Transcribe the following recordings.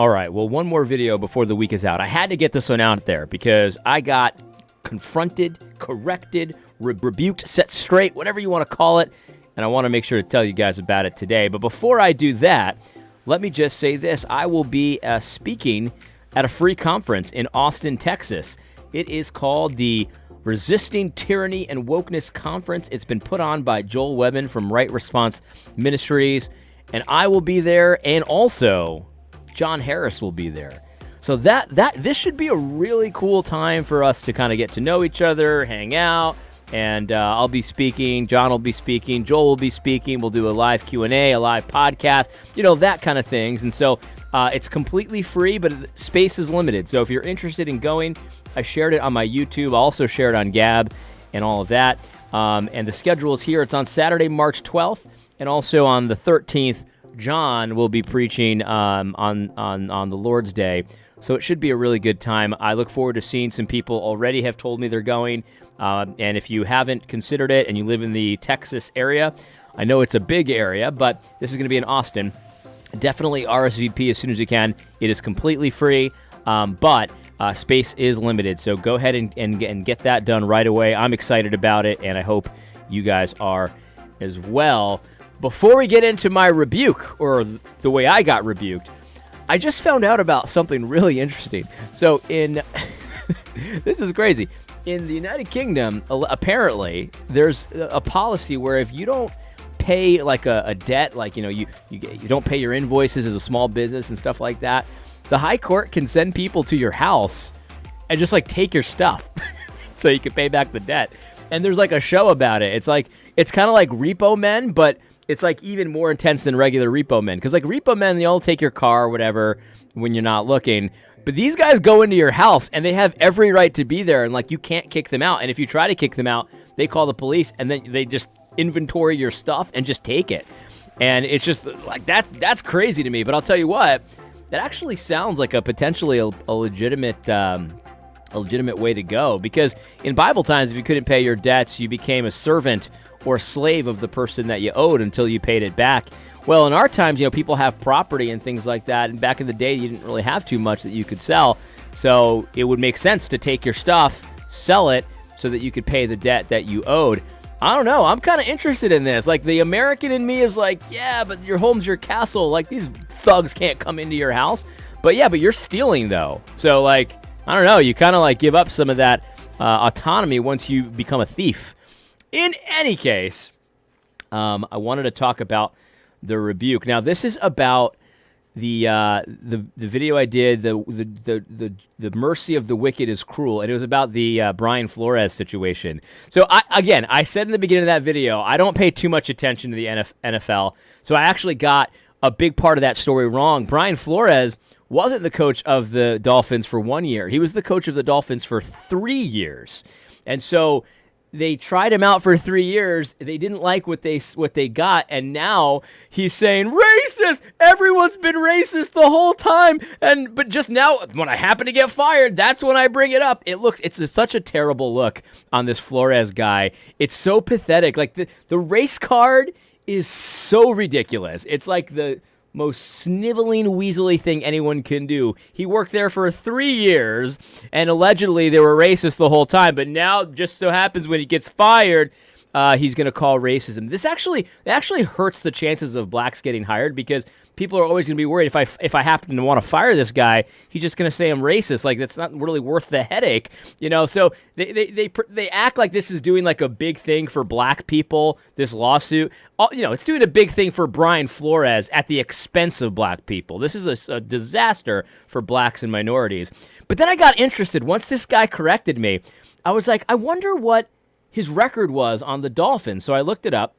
All right, well, one more video before the week is out. I had to get this one out there because I got confronted, corrected, rebuked, set straight, whatever you want to call it, and I want to make sure to tell you guys about it today. But before I do that, let me just say this. I will be speaking at a free conference in Austin, Texas. It is called the Resisting Tyranny and Wokeness Conference. It's been put on by Joel Webben from Right Response Ministries, and I will be there, and also John Harris will be there. So this should be a really cool time for us to kind of get to know each other, hang out, and I'll be speaking, John will be speaking, Joel will be speaking, we'll do a live Q&A, a live podcast, that kind of things. And so it's completely free, but space is limited. So if you're interested in going, I shared it on my YouTube, I also shared it on Gab and all of that. And the schedule is here. It's on Saturday, March 12th, and also on the 13th, John will be preaching on the Lord's Day. So it should be a really good time. I look forward to seeing some people already have told me they're going. And if you haven't considered it and you live in the Texas area, I know it's a big area, but this is going to be in Austin. Definitely RSVP as soon as you can. It is completely free, but space is limited. So go ahead and get that done right away. I'm excited about it, and I hope you guys are as well. Before we get into my rebuke, or the way I got rebuked, I just found out about something really interesting. So this is crazy. In the United Kingdom, apparently, there's a policy where if you don't pay like a debt, like, you don't pay your invoices as a small business and stuff like that, the high court can send people to your house and just like take your stuff so you can pay back the debt. And there's like a show about it. It's kind of like Repo Men, but it's like even more intense than regular Repo Men. Because like Repo Men, they all take your car or whatever when you're not looking. But these guys go into your house and they have every right to be there, and like you can't kick them out. And if you try to kick them out, they call the police and then they just inventory your stuff and just take it. And it's just like that's crazy to me. But I'll tell you what, that actually sounds like a potentially a legitimate way to go, because in Bible times, if you couldn't pay your debts, you became a servant or slave of the person that you owed until you paid it back. Well, in our times, people have property and things like that, and back in the day, you didn't really have too much that you could sell, so it would make sense to take your stuff, sell it, so that you could pay the debt that you owed. I don't know, I'm kind of interested in this. Like, the American in me is like, yeah, but your home's your castle, like, these thugs can't come into your house. But yeah, but you're stealing, though. So, like, I don't know, you kind of, like, give up some of that autonomy once you become a thief. In any case, I wanted to talk about the rebuke. Now, this is about the video I did. The mercy of the wicked is cruel, and it was about the Brian Flores situation. So I said in the beginning of that video, I don't pay too much attention to the NFL. So I actually got a big part of that story wrong. Brian Flores wasn't the coach of the Dolphins for 1 year. He was the coach of the Dolphins for 3 years, and so they tried him out for 3 years. They didn't like what they got, and now he's saying racist. Everyone's been racist the whole time, but just now when I happen to get fired, that's when I bring it up. It's such a terrible look on this Flores guy. It's so pathetic. Like the race card is so ridiculous. It's like the most sniveling, weaselly thing anyone can do. He worked there for 3 years, and allegedly they were racist the whole time, but now just so happens when he gets fired, he's going to call racism. This actually hurts the chances of blacks getting hired, because people are always going to be worried if I happen to want to fire this guy, he's just going to say I'm racist. Like, that's not really worth the headache, So they act like this is doing like a big thing for black people. This lawsuit, it's doing a big thing for Brian Flores at the expense of black people. This is a disaster for blacks and minorities. But then I got interested once this guy corrected me. I was like, I wonder what his record was on the Dolphins. So I looked it up,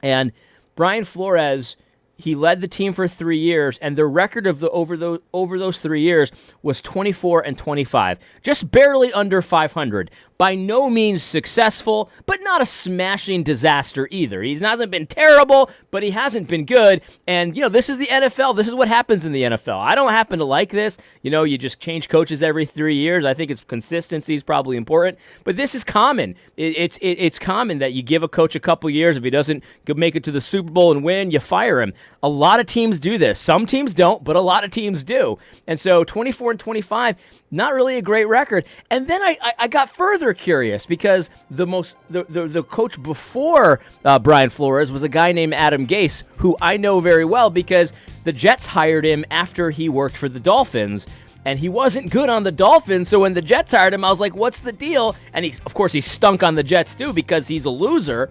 and Brian Flores, he led the team for 3 years, and their record of over those 3 years was 24-25, just barely under 500. By no means successful, but not a smashing disaster either. He hasn't been terrible, but he hasn't been good. And this is the NFL. This is what happens in the NFL. I don't happen to like this. You just change coaches every 3 years. I think consistency is probably important, but this is common. It's common that you give a coach a couple years. If he doesn't make it to the Super Bowl and win, you fire him. A lot of teams do this. Some teams don't, but a lot of teams do. And so 24-25, not really a great record. And then I got further curious because the coach before Brian Flores was a guy named Adam Gase, who I know very well because the Jets hired him after he worked for the Dolphins. And he wasn't good on the Dolphins, so when the Jets hired him, I was like, what's the deal? And of course, he stunk on the Jets too because he's a loser.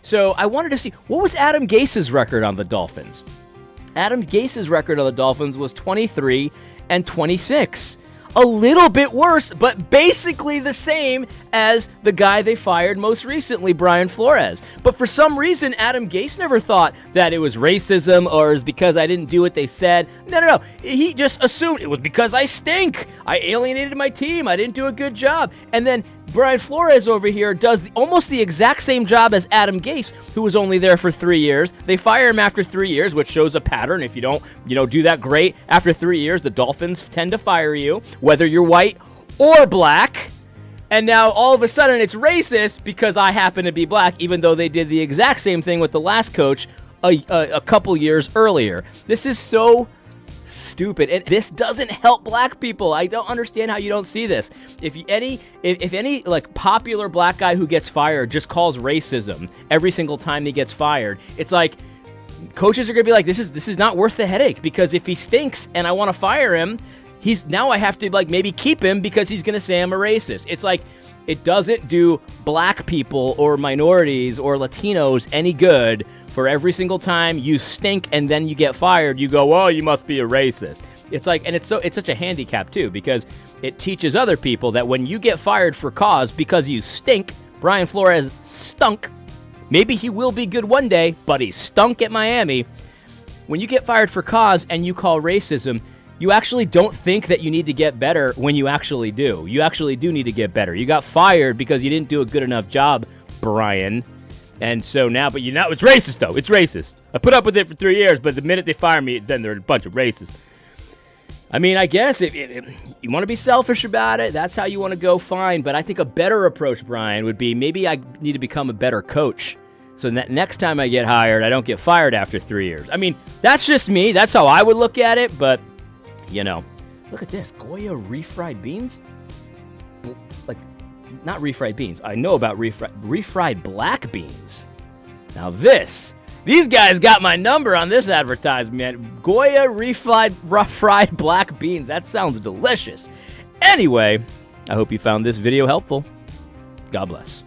So I wanted to see, what was Adam Gase's record on the Dolphins? Adam Gase's record on the Dolphins was 23-26. A little bit worse, but basically the same as the guy they fired most recently, Brian Flores. But for some reason, Adam Gase never thought that it was racism or it was because I didn't do what they said. No. He just assumed it was because I stink. I alienated my team. I didn't do a good job. And then Brian Flores over here does almost the exact same job as Adam Gase, who was only there for 3 years. They fire him after 3 years, which shows a pattern. If you don't, do that great after 3 years, the Dolphins tend to fire you, whether you're white or black. And now all of a sudden it's racist because I happen to be black, even though they did the exact same thing with the last coach a couple years earlier. This is so stupid, and this doesn't help black people. I don't understand how you don't see this. If any like popular black guy who gets fired just calls racism every single time he gets fired, it's like coaches are gonna be like, this is not worth the headache, because if he stinks and I want to fire him, now I have to like maybe keep him because he's gonna say I'm a racist. It's like it doesn't do black people or minorities or Latinos any good for every single time you stink and then you get fired, you go, oh, you must be a racist. It's like, and it's such a handicap too, because it teaches other people that when you get fired for cause because you stink, Brian Flores stunk. Maybe he will be good one day, but he stunk at Miami. When you get fired for cause and you call racism, you actually don't think that you need to get better when you actually do. You actually do need to get better. You got fired because you didn't do a good enough job, Brian. And so now, it's racist though. It's racist. I put up with it for 3 years, but the minute they fire me, then they're a bunch of racists. I mean, I guess if you want to be selfish about it, that's how you want to go, fine. But I think a better approach, Brian, would be maybe I need to become a better coach. So that next time I get hired, I don't get fired after 3 years. I mean, that's just me. That's how I would look at it. But, look at this. Goya refried beans? Like, not refried beans. I know about refried black beans. Now these guys got my number on this advertisement. Goya fried black beans. That sounds delicious. Anyway, I hope you found this video helpful. God bless.